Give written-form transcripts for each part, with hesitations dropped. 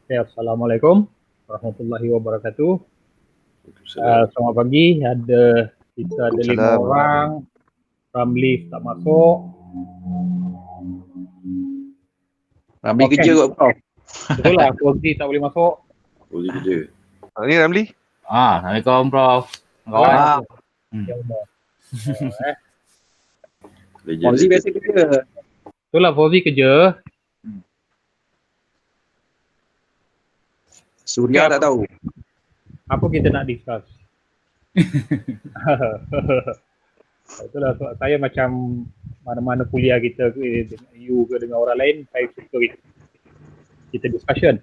Ya, Assalamualaikum warahmatullahi wabarakatuh. Waalaikumsalam. Selamat pagi. Kita ada 5 Waalaikumsalam. orang. Ramli tak masuk. Ramli Okey. kerja kot bro. Betul lah, Fauzi tak boleh masuk. Boleh kerja. Ni Ramli. Assalamualaikum bro. Salam. Hmm. Ya Allah. Legend. Fauzi biasa kerja. Betul lah, Fauzi kerja. Suria Ya. tak tahu. Apa kita nak discuss? Itulah sebab saya macam mana-mana kuliah kita dengan you ke dengan orang lain, saya suka kita discussion.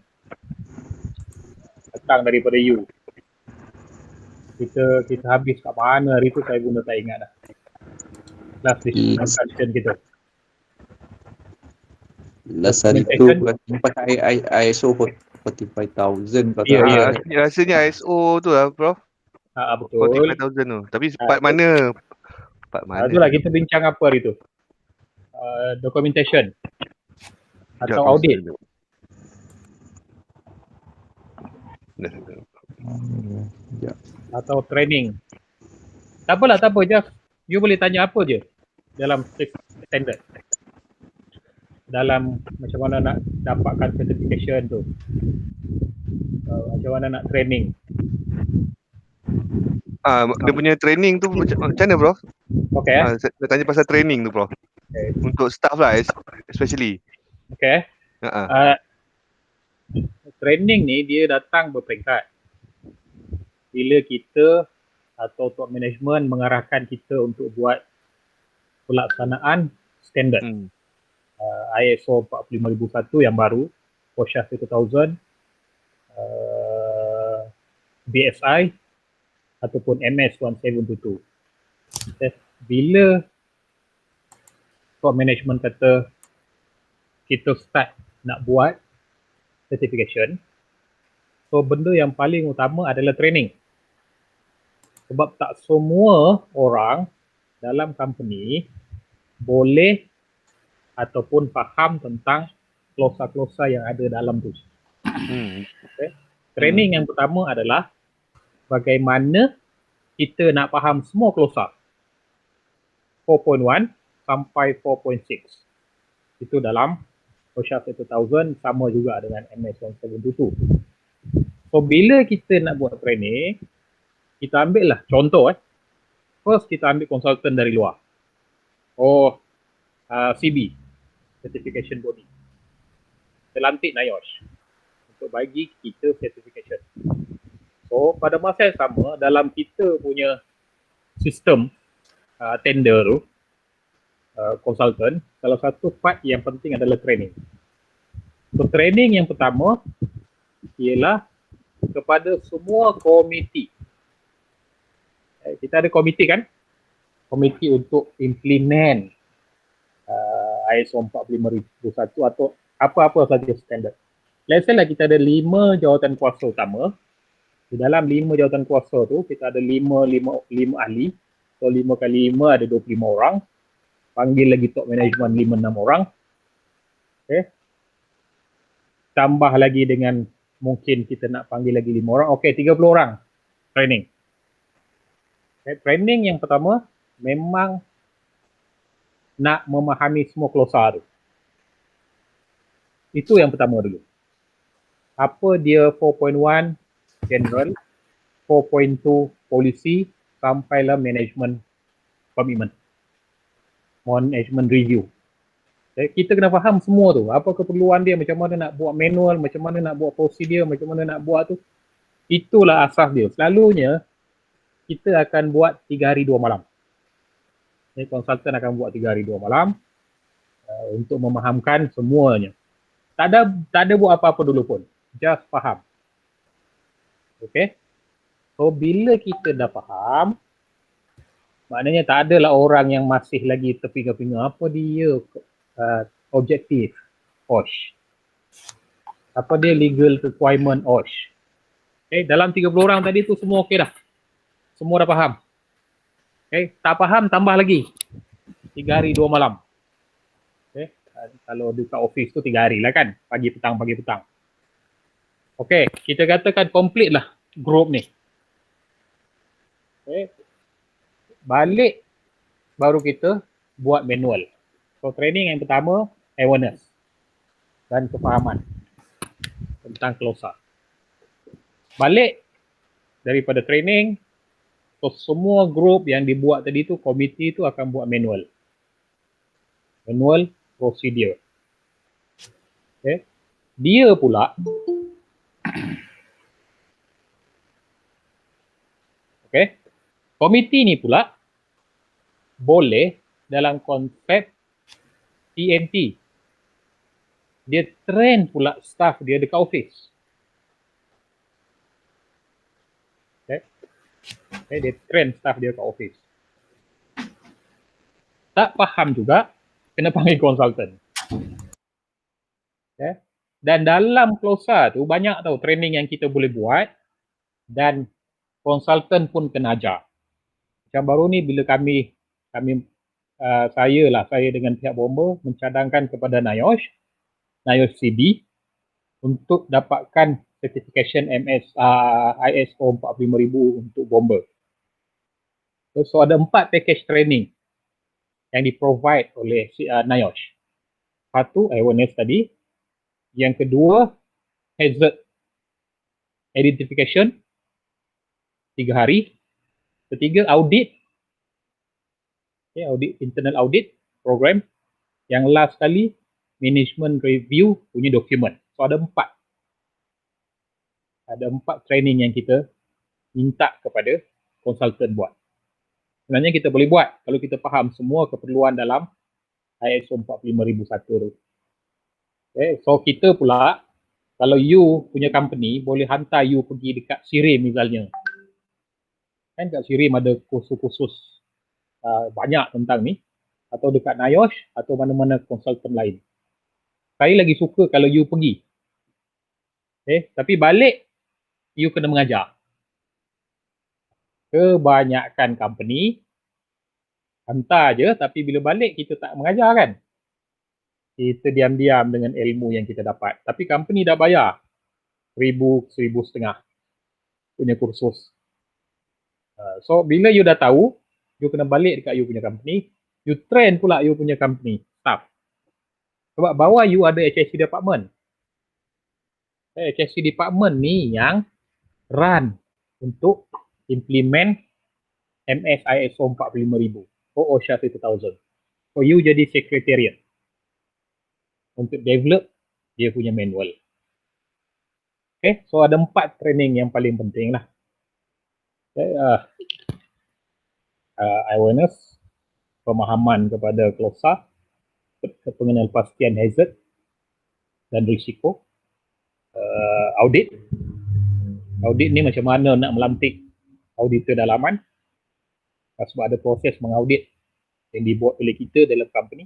Datang daripada you. Kita habis kat mana hari tu saya pun dah tak ingat dah. Last discussion kita. Last hari tu pasal ISO 45,000 kata. Ya. Rasanya ISO tu lah Prof. Betul. 45,000 tu. Tapi part mana? Part mana? Itulah kita bincang apa hari tu. Documentation. Atau audit. Atau training. Tak apalah, tak apa je. You boleh tanya apa je dalam standard. Dalam macam mana nak dapatkan certification tu. Macam mana nak training. Dia punya training tu macam mana Prof? Okay. Saya tanya pasal training tu Prof. Okay. Untuk staff lah especially. Okay. Training ni dia datang berperingkat. Bila kita atau top management mengarahkan kita untuk buat pelaksanaan standard. ISO 45001 yang baru, OSHA 2000, BSI ataupun MS 1722. Bila top management kata kita start nak buat certification, so benda yang paling utama adalah training. Sebab tak semua orang dalam company boleh ataupun faham tentang klausa-klausa yang ada dalam tu. Okay. Training yang pertama adalah bagaimana kita nak faham semua klausa 4.1 sampai 4.6. Itu dalam OSHA 1000, sama juga dengan MS 1722. So bila kita nak buat training, kita ambil lah contoh first kita ambil konsultan dari luar. CB, Certification Body. Kita lantik NIOSH untuk bagi kita certification. So pada masa yang sama, dalam kita punya sistem tender tu, konsultan, salah satu part yang penting adalah training. So training yang pertama ialah kepada semua komiti. Kita ada komiti kan? Komiti untuk implement ISO 45001 atau apa-apa saja standard. Let's say lah kita ada 5 jawatan kuasa utama. Di dalam 5 jawatan kuasa tu kita ada 5 ahli. So 5 kali 5 ada 25 orang. Panggil lagi top management 5-6 orang. Okay. Tambah lagi dengan mungkin kita nak panggil lagi 5 orang. Okay, 30 orang training. Okay, training yang pertama memang nak memahami semua klausa tu. Itu yang pertama dulu. Apa dia 4.1 general, 4.2 policy, sampailah management commitment, management review. Kita kena faham semua tu. Apa keperluan dia, macam mana nak buat manual, macam mana nak buat prosedur, macam mana nak buat tu. Itulah asas dia. Selalunya kita akan buat 3 hari 2 malam. Konsultan akan buat 3 hari 2 malam untuk memahamkan semuanya. Tak ada buat apa-apa dulu pun. Just faham. Okay. So bila kita dah faham, maknanya tak adalah orang yang masih lagi terpinga-pinga apa dia objektif OSH. Apa dia legal requirement OSH. Okay, dalam 30 orang tadi tu semua okey dah. Semua dah faham. Okay, tak faham tambah lagi 3 hari 2 malam. Okay, kalau dekat office tu 3 hari lah kan, pagi petang. Okey, kita katakan complete lah group ni. Okay. Balik baru kita buat manual. So training yang pertama awareness dan kefahaman tentang closer. Balik daripada training, so semua group yang dibuat tadi tu, komiti tu akan buat manual. Manual procedure. Okay. Dia pula okay, komiti ni pula boleh dalam konsep TNT. Dia train pula staff dia dekat office. Okay, dia train staff dia kat office. Tak faham juga, kena panggil konsultan. Okay. Dan dalam closer tu banyak tau training yang kita boleh buat dan konsultan pun kena ajar. Macam baru ni bila saya dengan pihak Bomber mencadangkan kepada NIOSH CB untuk dapatkan certification ISO 45000 untuk Bomber. So ada 4 package training yang di-provide oleh NIOSH. Satu, awareness tadi. Yang kedua, hazard identification 3 hari. Ketiga, audit. Okay, audit, internal audit program. Yang last kali, management review punya dokumen. So ada 4. Ada 4 training yang kita minta kepada konsultan buat. Sebenarnya kita boleh buat kalau kita faham semua keperluan dalam ISO 45001 tu. Okay, so kita pula, kalau you punya company, boleh hantar you pergi dekat SIRIM misalnya. Kan kat SIRIM ada kursus-kursus banyak tentang ni. Atau dekat NIOSH atau mana-mana konsultan lain. Saya lagi suka kalau you pergi. Okay, tapi balik, you kena mengajar. Kebanyakan company hantar je, tapi bila balik kita tak mengajar kan. Kita diam-diam dengan ilmu yang kita dapat. Tapi company dah bayar 1,000-1,500 punya kursus. So bila you dah tahu, you kena balik dekat you punya company, you train pula you punya company staff. Sebab bawah you ada HSC department. HSC department ni yang run untuk implement MS ISO 45000 or OSHA 3000. So you jadi secretariat untuk develop dia punya manual. Okay, so ada 4 training yang paling penting lah. Okay, awareness, pemahaman kepada closer, pengenalpastian hazard dan risiko, audit. Audit ni macam mana nak melantik auditor dalaman, sebab ada proses mengaudit yang dibuat oleh kita dalam company,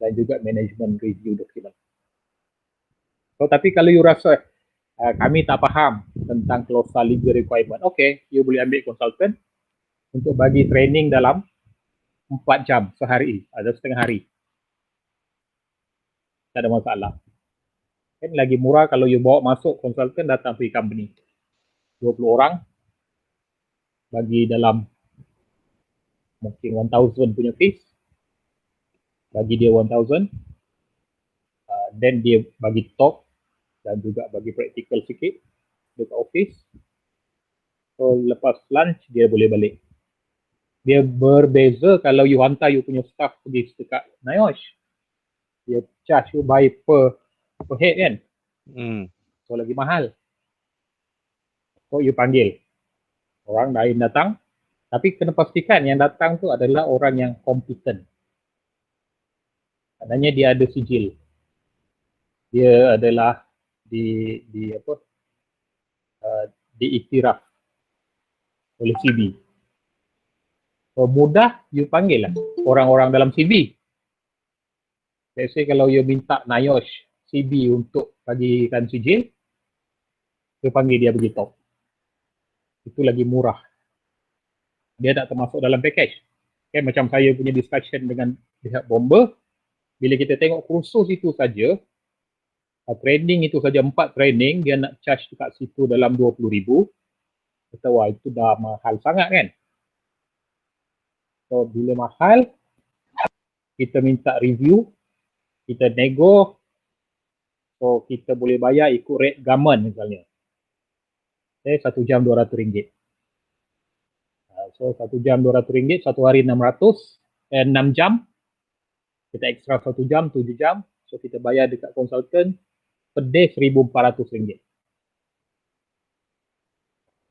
dan juga management review dokumen. So, tapi kalau you rasa kami tak faham tentang closer legal requirement, okay, you boleh ambil konsultan untuk bagi training dalam 4 jam sehari atau setengah hari. Tak ada masalah. Kan lagi murah kalau you bawa masuk konsultan datang pergi company. 20 orang bagi dalam mungkin 1,000 punya fees. Bagi dia 1,000. Then dia bagi talk dan juga bagi practical sikit dekat office. So lepas lunch dia boleh balik. Dia berbeza kalau you hantar you punya staff pergi dekat NIOSH. Dia charge you by per head kan. So lagi mahal. So you panggil orang lain datang, tapi kena pastikan yang datang tu adalah orang yang kompeten. Maknanya dia ada sijil. Dia adalah diiktiraf oleh CB. So mudah you panggil lah orang-orang dalam CB. Let's say kalau you minta NIOSH CB untuk bagikan sijil, you panggil dia begitu. Itu lagi murah. Dia tak termasuk dalam package. Okay, macam saya punya discussion dengan pihak Bomber, bila kita tengok kursus itu saja, training itu saja 4 training, dia nak charge dekat situ dalam 20,000. Kata, wah itu dah mahal sangat kan. So, bila mahal, kita minta review, kita nego, so kita boleh bayar ikut rate government misalnya. Okay, 1 jam RM200. So 1 jam RM200, 1 hari 6 jam. Kita extra 1 jam, 7 jam. So kita bayar dekat konsultan per day RM1,400.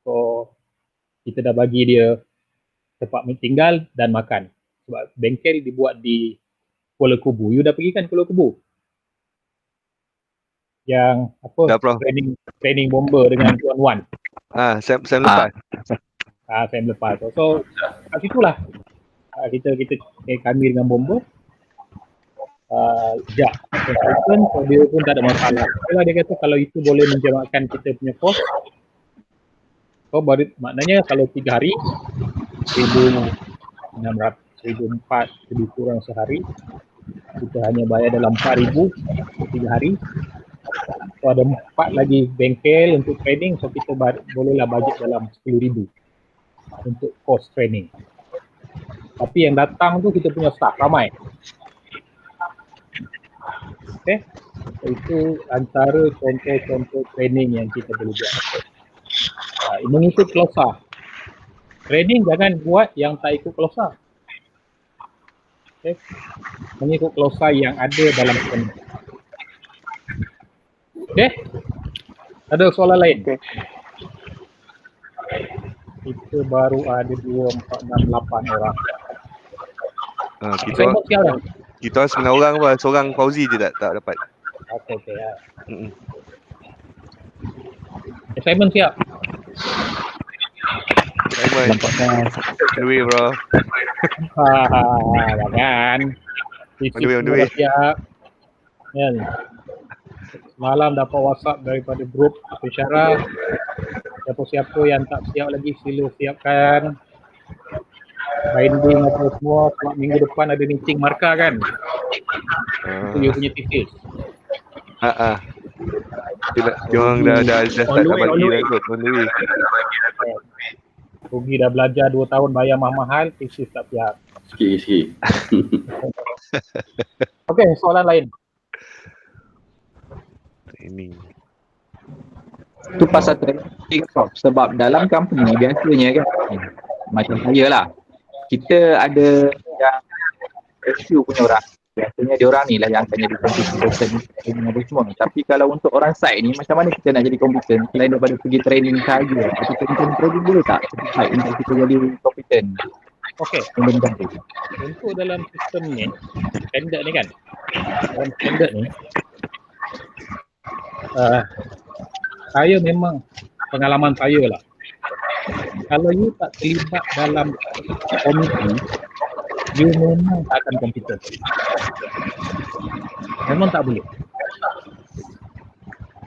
So kita dah bagi dia tempat tinggal dan makan. Sebab bengkel dibuat di Kuala Kubu. You dah pergi kan Kuala Kubu? Yang apa? Dah, Prof. Training bomber dengan Tuan Wan. Sam lepas. Saya lepas. So kat situlah kami dengan bomber. Sekejap. So dia pun tak ada masalah. Kalau dia kata kalau itu boleh menjamakkan kita punya kos. So baru, maknanya kalau 3 hari 1,600, 1,400 lebih kurang sehari. Kita hanya bayar dalam 4,000 3 hari. So ada 4 lagi bengkel untuk training. So kita bolehlah budget dalam 10,000 untuk cost training. Tapi yang datang tu kita punya staff ramai. Okay. So, itu antara contoh-contoh training yang kita boleh buat. Mengikut klausa. Training jangan buat yang tak ikut klausa. Okay. Mengikut klausa yang ada dalam training. Okay. Ada soalan lain? Okay. Kita baru ada 2, 4, 6, 8 orang. Kita 9 orang apa? Seorang Fauzi je tak dapat. Okay. Assignment siap? Assignment. Duit bro. Jangan. On the way. Siap. Kan. Semalam dapat WhatsApp daripada grup pensyarah. Siapa-siapa yang tak siap lagi sila siapkan. Binding apa semua. Sebab minggu depan ada meeting markah kan. Itu dia punya thesis. Diorang dah start bagi dah kot. On the way. Rugi dah belajar 2 tahun bayar mahal-mahal, thesis tak siap. Sikit-sikit. Okey, soalan lain. Training. Tu pasal training Prof. Sebab dalam company ni biasanya kan macam saya lah, kita ada yang review punya orang. Biasanya diorang ni lah yang akan jadi kompetent apa semua. Tapi kalau untuk orang site ni, macam mana kita nak jadi kompetent selain daripada pergi training saja? Atau training boleh tak site untuk kita jadi kompetent? Okey. Untuk dalam sistem ni, standard ni kan, dalam standard ni, saya memang pengalaman saya lah. Kalau you tak terlibat dalam komiti, you memang tak akan kompetent. Memang tak boleh.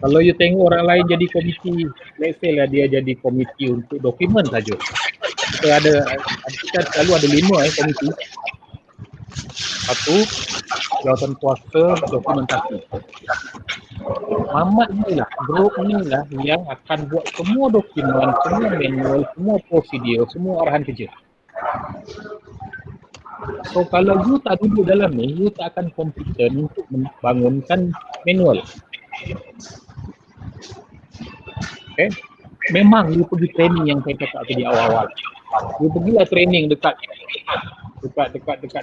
Kalau you tengok orang lain jadi komiti, let's say lah dia jadi komiti untuk dokumen saja. Kita selalu ada 5 komiti. 1, jawatan kuasa dokumentasi. Mamat ni lah, grup ni lah yang akan buat semua dokumen, semua manual, semua prosedur, semua arahan kerja. So kalau you tak duduk dalam ni, you tak akan kompeten untuk membangunkan manual. Okay. Memang you pergi training yang saya cakap tadi awal-awal. You pergilah training dekat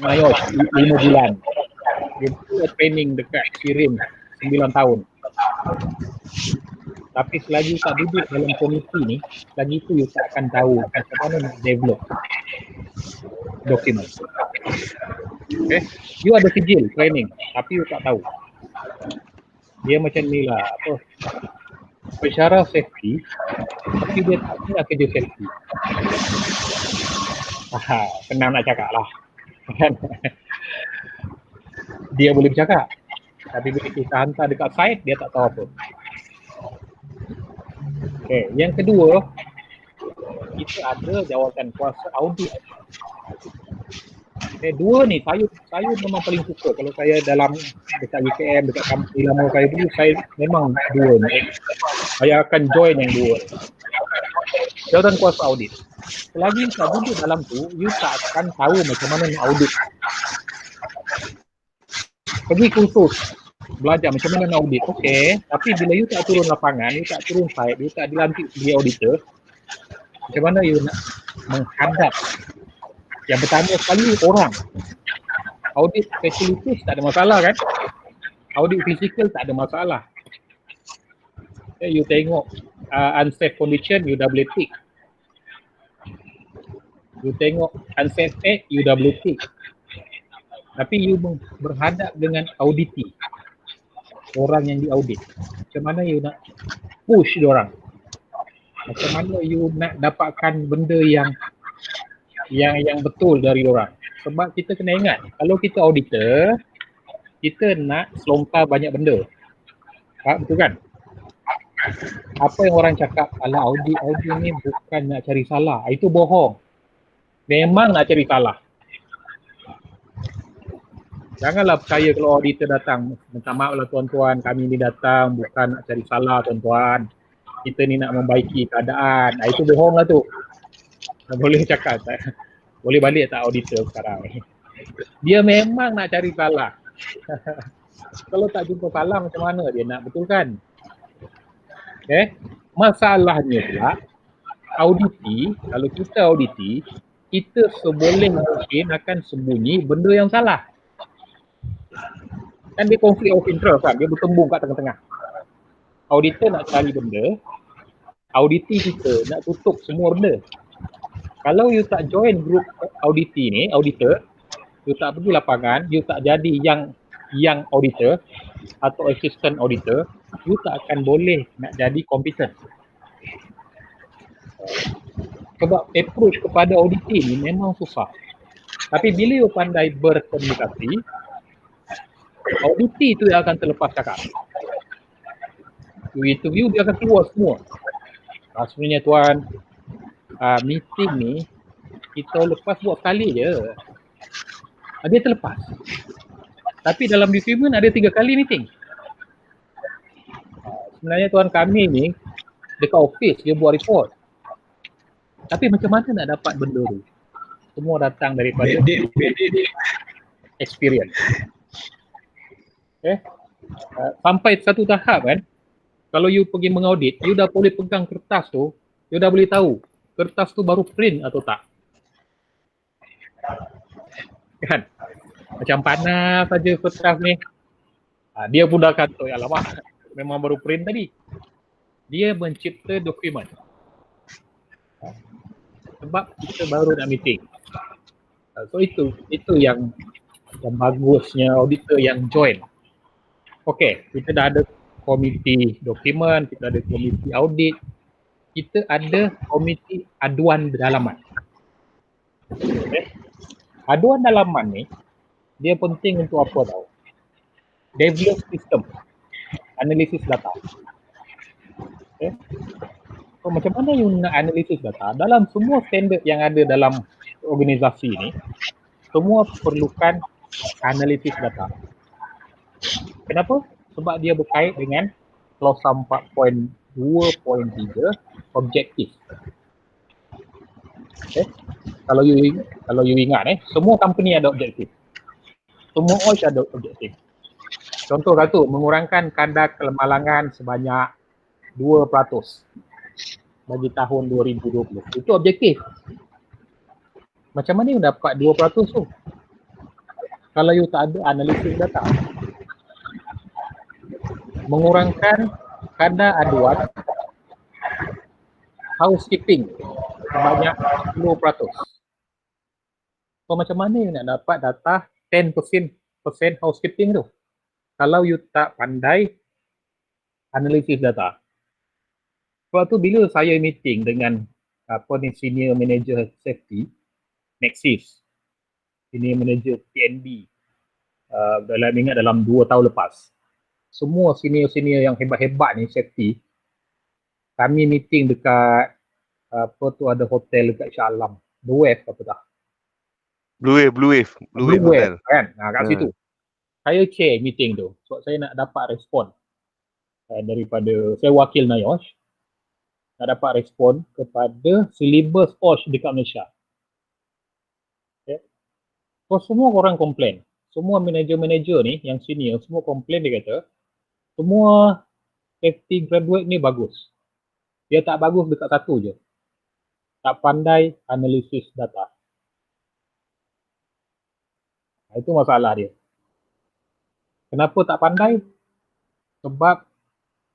Nayos 5 bulan. You pergilah training dekat Sirim 9 tahun. Tapi selagi tak duduk dalam komiti ni, selagi itu you tak akan tahu macam mana nak develop dokumen. Okay. You ada sijil training, tapi you tak tahu. Dia macam ni lah, apa, pensyarah safety, tapi dia tak punya kerja safety. Senang nak cakap lah. Dia boleh bercakap, tapi bila kita hantar dekat site, dia tak tahu apa. Okay. Yang kedua, kita ada jawatan kuasa audit. Dua ni saya memang paling suka. Kalau saya dalam dekat UKM, dekat company lama saya dulu, saya memang dua ni. Saya akan join yang dua. Jawatan kuasa audit. Selagi you tak duduk dalam tu, you tak akan tahu macam mana nak audit. Pergi kursus, belajar macam mana nak audit. Okey, tapi bila you tak turun lapangan, you tak turun site, you tak dilantik sebagai auditor, macam mana you nak menghadap? Yang pertama sekali, orang. Audit facilities tak ada masalah kan? Audit physical tak ada masalah. You tengok unsafe condition, you dah boleh tick. You tengok unsafe act, you dah boleh tick. Tapi you berhadap dengan auditi, orang yang diaudit. Macam mana you nak push diorang? Macam mana you nak dapatkan benda yang betul dari orang? Sebab kita kena ingat, kalau kita auditor, kita nak selongkar banyak benda. Betul kan? Apa yang orang cakap, alah audit ni bukan nak cari salah. Itu bohong. Memang nak cari salah. Janganlah percaya kalau auditor datang, minta maaf lah tuan-tuan, kami ni datang bukan nak cari salah tuan-tuan. Kita ni nak membaiki keadaan. Itu bohong lah tu. Boleh cakap tak? Boleh balik tak auditor sekarang ni? Dia memang nak cari salah. Kalau tak jumpa salah macam mana dia nak betulkan? Okay? Masalahnya pula, auditi, kalau kita auditi, kita seboleh mungkin akan sembunyi benda yang salah. Kan dia konflik of interest kan, dia bertembung kat tengah-tengah. Auditor nak cari benda, auditi kita nak tutup semua benda. Kalau you tak join group auditi ni, auditor, you tak pergi lapangan, you tak jadi yang auditor atau assistant auditor, you tak akan boleh nak jadi competent. Sebab approach kepada auditi ni memang susah. Tapi bila you pandai berkomunikasi, auditi tu yang akan terlepas cakap. You interview, dia akan keluar semua. Sebenarnya tuan, meeting ni kita lepas buat sekali je. Dia terlepas. Tapi dalam dokumen ada 3 kali meeting. Sebenarnya tuan, kami ni dekat office dia buat report. Tapi macam mana nak dapat benda tu? Semua datang daripada experience. Sampai satu tahap kan, kalau you pergi mengaudit, you dah boleh pegang kertas tu, you dah boleh tahu kertas tu baru print atau tak. Kan? Macam panas saja kertas ni. Dia pun dah kata, alamak, memang baru print tadi. Dia mencipta dokumen. Sebab kita baru nak meeting. So itu yang bagusnya auditor yang join. Okey, kita dah ada komiti dokumen, kita ada komiti audit, kita ada komiti aduan dalaman. Okay. Aduan dalaman ni, dia penting untuk apa tahu? Develop system, analisis data. Okay. So, macam mana you nak analisis data? Dalam semua standard yang ada dalam organisasi ni, semua perlukan analisis data. Kenapa? Sebab dia berkait dengan klausa 4.2.3 objektif. Okay. Kalau you ingat semua company ada objektif. Semua OIS ada objektif. Contoh satu, mengurangkan kadar kelemalangan sebanyak 2% bagi tahun 2020. Itu objektif. Macam mana you dapat 2% tu? Kalau you tak ada analisis data. Mengurangkan kadar aduan housekeeping sebanyak 10%. So macam mana you nak dapat data 10% housekeeping tu? Kalau you tak pandai analisis data. Sebab tu bila saya meeting dengan senior manager safety, Nexus, senior manager TNB, dalam 2 tahun lepas. Semua senior-senior yang hebat-hebat ni safety, kami meeting dekat ada hotel dekat Shah Alam, The Wave apa tak. Blue Wave Hotel. kan. Kat Ha. situ. Saya chair meeting tu. Sebab saya nak dapat respon daripada, saya wakil NIOSH, nak dapat respon kepada silibus OSH dekat Malaysia. Okay. So semua orang komplain. Semua manager-manager ni yang senior semua komplain, dia kata semua safety graduate ni bagus. Dia tak bagus dekat satu je. Tak pandai analisis data. Itu masalah dia. Kenapa tak pandai? Sebab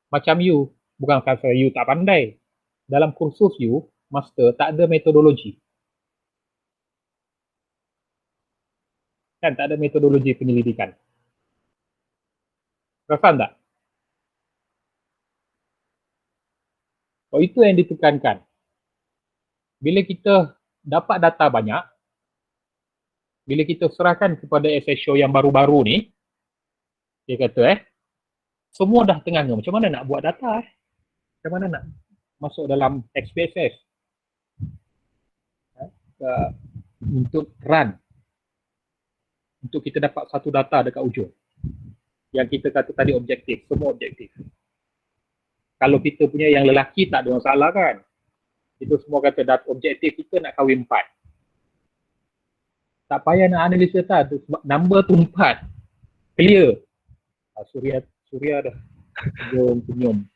macam you, bukan kata you tak pandai. Dalam kursus you, master, tak ada metodologi. Kan tak ada metodologi penyelidikan. Perasan tak? So, itu yang ditekankan. Bila kita dapat data banyak, bila kita serahkan kepada SSO yang baru-baru ni, dia kata semua dah tengah-tengah. Macam mana nak buat data? Macam mana nak masuk dalam XPSS? Untuk run. Untuk kita dapat satu data dekat ujung. Yang kita kata tadi objektif. Semua objektif. Kalau kita punya yang lelaki tak ada masalah kan? Itu semua kata data objektif kita nak kahwin 4. Tak payah nak analisa data tu. Sebab number tu 4. Clear. Suria dah senyum.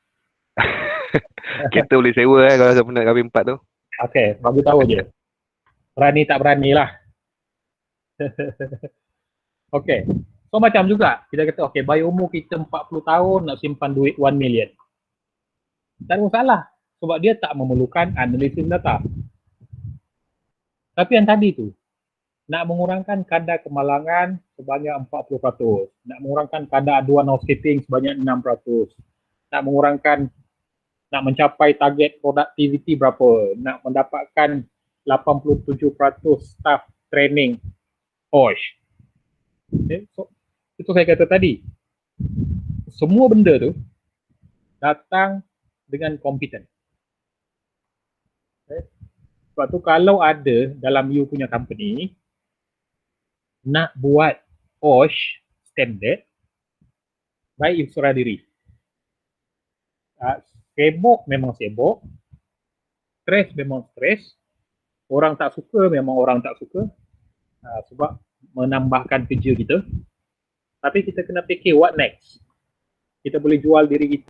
Kita boleh sewa kalau siapa nak kahwin 4 tu. Okay, bagi tahu je. Berani tak berani lah. Okay. So macam juga, kita kata okay, by umur kita 40 tahun nak simpan duit 1 million. Tak ada masalah. Sebab dia tak memerlukan analisis data. Tapi yang tadi tu, nak mengurangkan kadar kemalangan sebanyak 40%. Nak mengurangkan kadar aduan housekeeping sebanyak 6%. Nak mencapai target productivity berapa. Nak mendapatkan 87% staff training OSH. Okay. So, itu saya kata tadi. Semua benda tu datang dengan kompeten. Okay. Sebab tu kalau ada dalam you punya company nak buat OSH standard, baik you serah diri. Sibuk memang sibuk, stres memang stres, orang tak suka memang orang tak suka, sebab menambahkan kerja kita. Tapi kita kena fikir what next. Kita boleh jual diri kita